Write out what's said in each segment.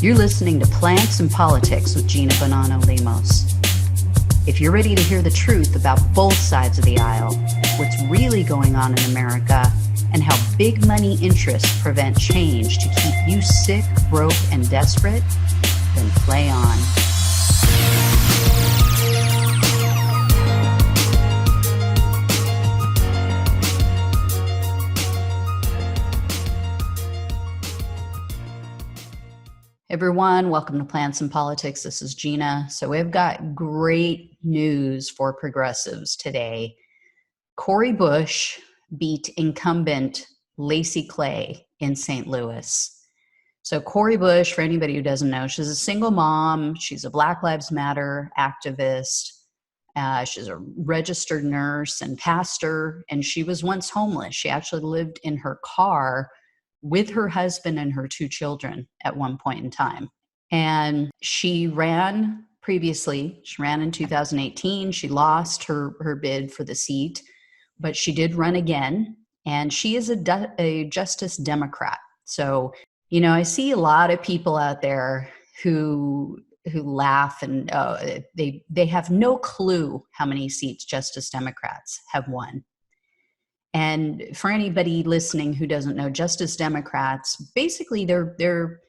You're listening to Plants and Politics with Gina Bonanno Lemos. If you're ready to hear the truth about both sides of the aisle, what's really going on in America, and how big money interests prevent change to keep you sick, broke, and desperate, then play on. Everyone, welcome to Plants and Politics. This is Gina. So we've got great news for progressives today. Cory Bush beat incumbent Lacey Clay in St. Louis. So Cory Bush, for anybody who doesn't know, she's a single mom. She's a Black Lives Matter activist. She's a registered nurse and pastor, and she was once homeless. She actually lived in her car with her husband and her two children at one point in time. And she ran previously. She ran in 2018. She lost her bid for the seat, but she did run again. And she is a Justice Democrat. So, you know, I see a lot of people out there who laugh and they have no clue how many seats Justice Democrats have won. And for anybody listening who doesn't know, Justice Democrats, basically they're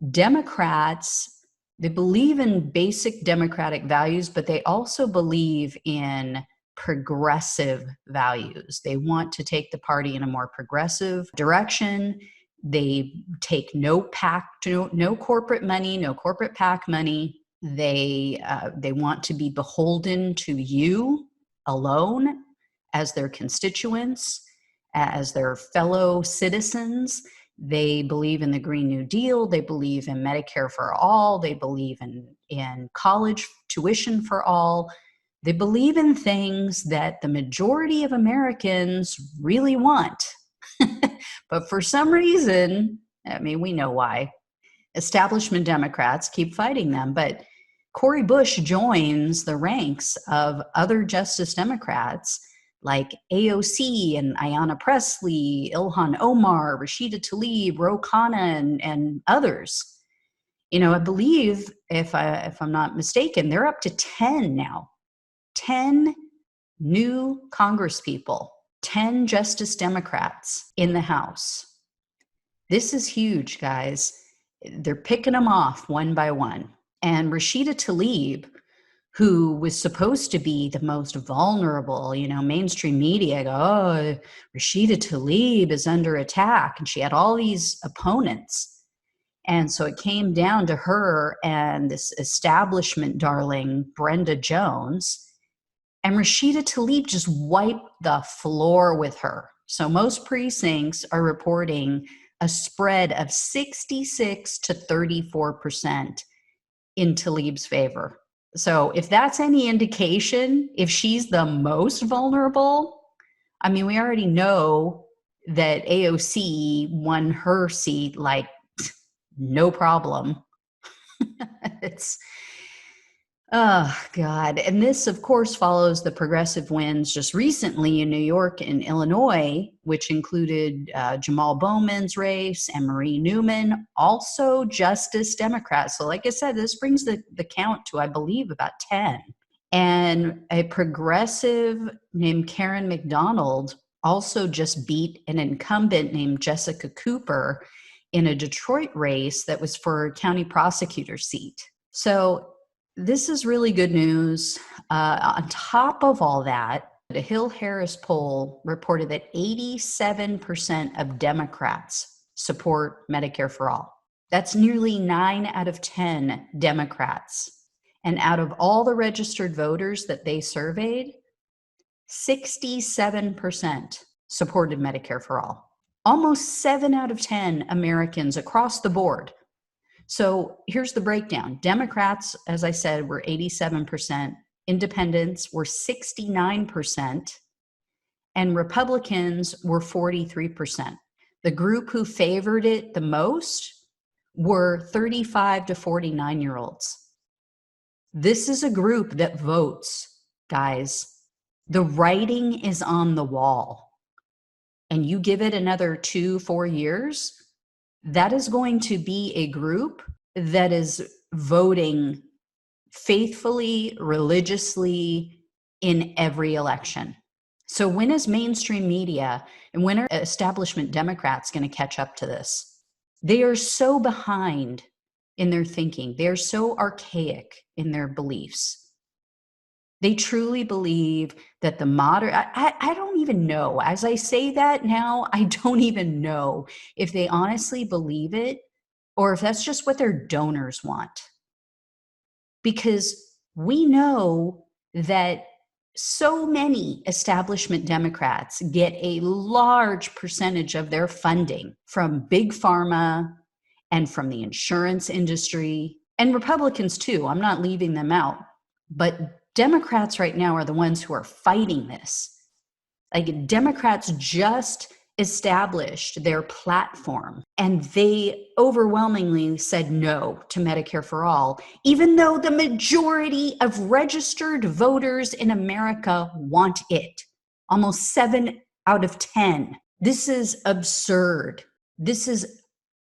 Democrats. They believe in basic democratic values, but they also believe in progressive values. They want to take the party in a more progressive direction. They take no corporate money, no corporate PAC money. They want to be beholden to you alone as their constituents, as their fellow citizens. They believe in the Green New Deal. They believe in Medicare for All. They believe in college tuition for all. They believe in things that the majority of Americans really want. But for some reason, I mean, we know why, establishment Democrats keep fighting them. But Cory Bush joins the ranks of other Justice Democrats like AOC and Ayanna Pressley, Ilhan Omar, Rashida Tlaib, Ro Khanna, and others. You know, I believe, if I'm not mistaken, they're up to 10 now. 10 new congresspeople, 10 Justice Democrats in the House. This is huge, guys. They're picking them off one by one. And Rashida Tlaib, who was supposed to be the most vulnerable, you know, mainstream media go, oh, Rashida Tlaib is under attack. And she had all these opponents. And so it came down to her and this establishment darling, Brenda Jones. And Rashida Tlaib just wiped the floor with her. So most precincts are reporting a spread of 66 to 34% in Tlaib's favor. So if that's any indication, if she's the most vulnerable, I mean, we already know that AOC won her seat like no problem. Oh, God. And this, of course, follows the progressive wins just recently in New York and Illinois, which included Jamal Bowman's race and Marie Newman, also Justice Democrats. So like I said, this brings the count to, I believe, about 10. And a progressive named Karen McDonald also just beat an incumbent named Jessica Cooper in a Detroit race that was for a county prosecutor's seat. So this is really good news. On top of all that, the Hill-Harris poll reported that 87% of Democrats support Medicare for All. That's nearly 9 out of 10 Democrats. And out of all the registered voters that they surveyed, 67% supported Medicare for All. Almost 7 out of 10 Americans across the board. So here's the breakdown. Democrats, as I said, were 87%. Independents were 69%. And Republicans were 43%. The group who favored it the most were 35 to 49-year-olds. This is a group that votes, guys. The writing is on the wall. And you give it another 2-4 years, that is going to be a group that is voting faithfully, religiously in every election. So when is mainstream media and when are establishment Democrats going to catch up to this? They are so behind in their thinking. They're so archaic in their beliefs. They truly believe that the modern, I don't even know. As I say that now, I don't even know if they honestly believe it or if that's just what their donors want. Because we know that so many establishment Democrats get a large percentage of their funding from big pharma and from the insurance industry, and Republicans too. I'm not leaving them out. But Democrats right now are the ones who are fighting this. Like, Democrats just established their platform and they overwhelmingly said no to Medicare for All, even though the majority of registered voters in America want it. Almost 7 out of 10. This is absurd. This is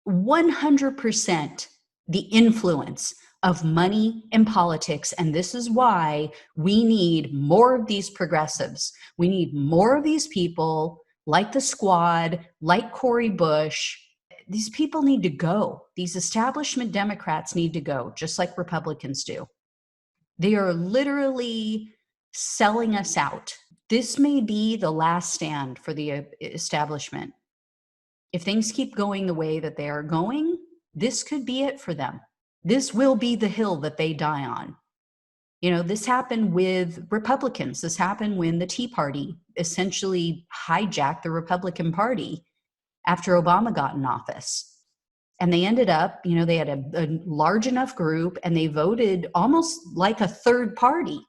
100% the influence of money in politics. And this is why we need more of these progressives. We need more of these people like the Squad, like Cory Bush. These people need to go. These establishment Democrats need to go, just like Republicans do. They are literally selling us out. This may be the last stand for the establishment. If things keep going the way that they are going, this could be it for them. This will be the hill that they die on. You know, this happened with Republicans. This happened when the Tea Party essentially hijacked the Republican Party after Obama got in office. And they ended up, you know, they had a large enough group and they voted almost like a third party.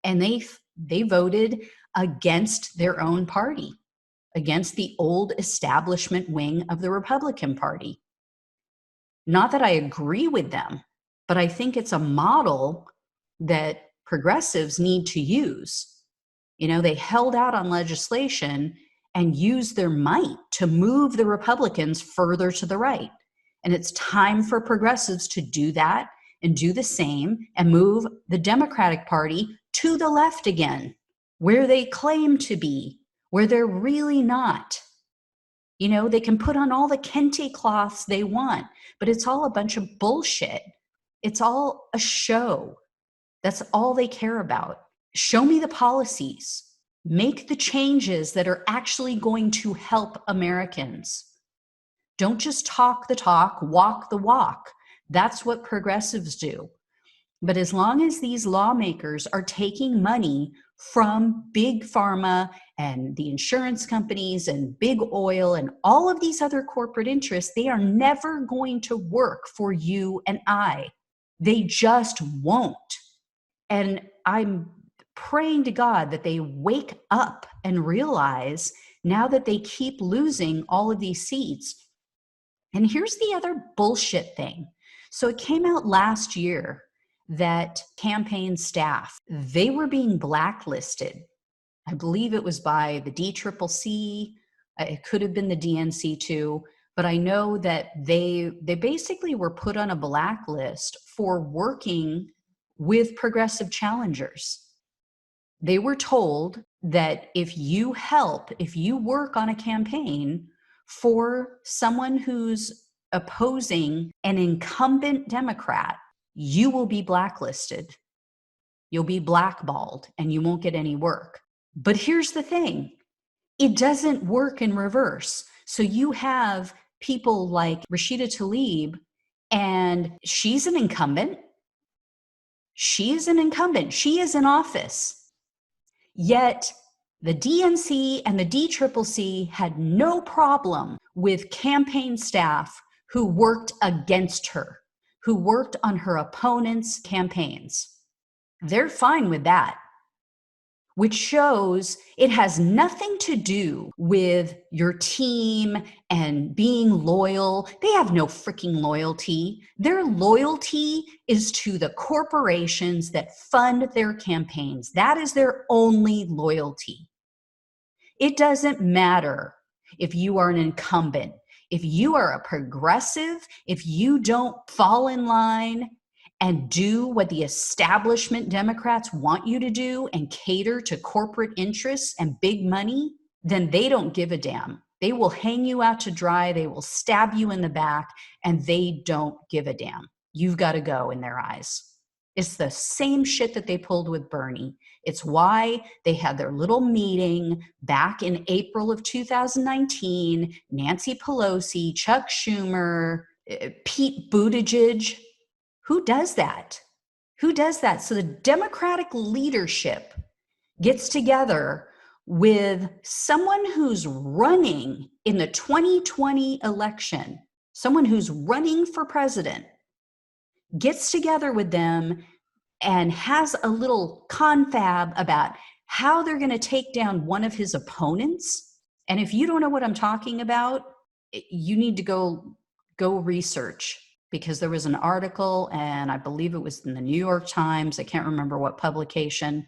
And they voted against their own party, against the old establishment wing of the Republican Party. Not that I agree with them, but I think it's a model that progressives need to use. You know, they held out on legislation and used their might to move the Republicans further to the right. And it's time for progressives to do that and do the same and move the Democratic Party to the left again, where they claim to be, where they're really not. You know, they can put on all the kente cloths they want, but it's all a bunch of bullshit. It's all a show. That's all they care about. Show me the policies. Make the changes that are actually going to help Americans. Don't just talk the talk, walk the walk. That's what progressives do. But as long as these lawmakers are taking money from big pharma and the insurance companies and big oil and all of these other corporate interests, they are never going to work for you and I. They just won't. And I'm praying to God that they wake up and realize now that they keep losing all of these seats. And here's the other bullshit thing. So it came out last year that campaign staff, they were being blacklisted. I believe it was by the DCCC. It could have been the DNC too, but I know that they basically were put on a blacklist for working with progressive challengers. They were told that if you work on a campaign for someone who's opposing an incumbent Democrat, you will be blacklisted. You'll be blackballed and you won't get any work. But here's the thing. It doesn't work in reverse. So you have people like Rashida Tlaib, and she's an incumbent. She is an incumbent. She is in office. Yet the DNC and the DCCC had no problem with campaign staff who worked against her, who worked on her opponents' campaigns. They're fine with that, which shows it has nothing to do with your team and being loyal. They have no freaking loyalty. Their loyalty is to the corporations that fund their campaigns. That is their only loyalty. It doesn't matter if you are an incumbent. If you are a progressive, if you don't fall in line and do what the establishment Democrats want you to do and cater to corporate interests and big money, then they don't give a damn. They will hang you out to dry. They will stab you in the back, and they don't give a damn. You've got to go in their eyes. It's the same shit that they pulled with Bernie. It's why they had their little meeting back in April of 2019. Nancy Pelosi, Chuck Schumer, Pete Buttigieg. Who does that? Who does that? So the Democratic leadership gets together with someone who's running in the 2020 election, someone who's running for president, gets together with them and has a little confab about how they're going to take down one of his opponents. And if you don't know what I'm talking about, you need to go research, because there was an article, and I believe it was in the New York Times. I can't remember what publication,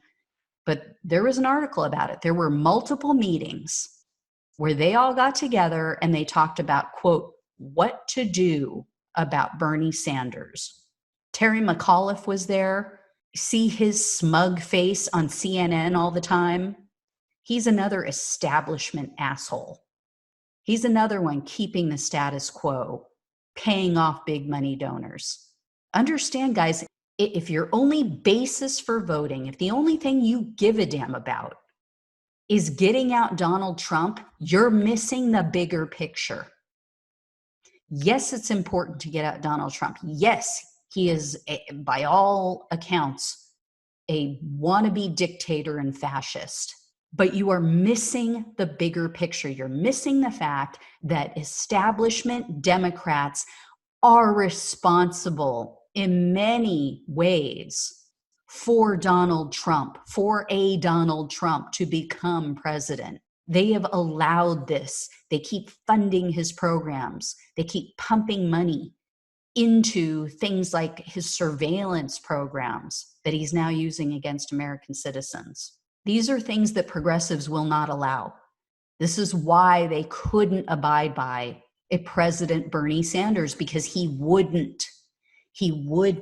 but there was an article about it. There were multiple meetings where they all got together and they talked about, quote, what to do about Bernie Sanders. Terry McAuliffe was there. See his smug face on CNN all the time? He's another establishment asshole. He's another one keeping the status quo, paying off big money donors. Understand, guys, if your only basis for voting, if the only thing you give a damn about is getting out Donald Trump, you're missing the bigger picture. Yes, it's important to get out Donald Trump. Yes, he is, by all accounts, a wannabe dictator and fascist. But you are missing the bigger picture. You're missing the fact that establishment Democrats are responsible in many ways for Donald Trump, for a Donald Trump to become president. They have allowed this. They keep funding his programs. They keep pumping money into things like his surveillance programs that he's now using against American citizens. These are things that progressives will not allow. This is why they couldn't abide by a President Bernie Sanders, because he would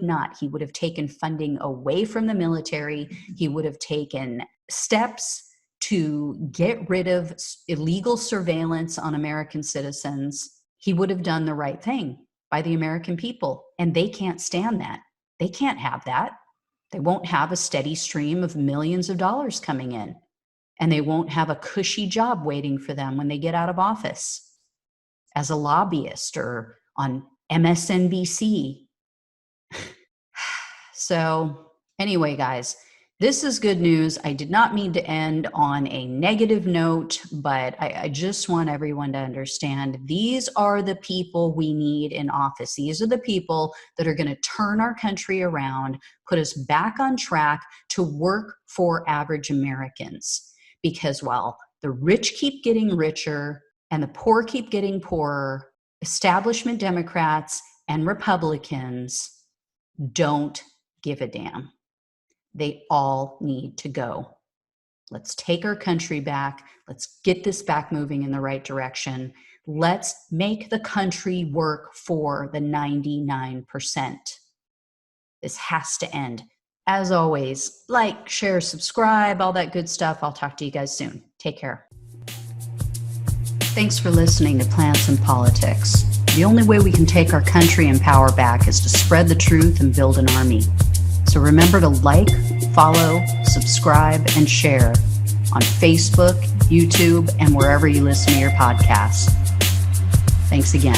not. He would have taken funding away from the military. He would have taken steps to get rid of illegal surveillance on American citizens. He would have done the right thing by the American people, and they can't stand that. They can't have that. They won't have a steady stream of millions of dollars coming in, and they won't have a cushy job waiting for them when they get out of office as a lobbyist or on MSNBC. So anyway, guys, this is good news. I did not mean to end on a negative note, but I just want everyone to understand these are the people we need in office. These are the people that are going to turn our country around, put us back on track to work for average Americans. Because while the rich keep getting richer and the poor keep getting poorer, establishment Democrats and Republicans don't give a damn. They all need to go. Let's take our country back. Let's get this back moving in the right direction. Let's make the country work for the 99%. This has to end. As always, like, share, subscribe, all that good stuff. I'll talk to you guys soon. Take care. Thanks for listening to Plants and Politics. The only way we can take our country and power back is to spread the truth and build an army. So remember to like, follow, subscribe, and share on Facebook, YouTube, and wherever you listen to your podcasts. Thanks again.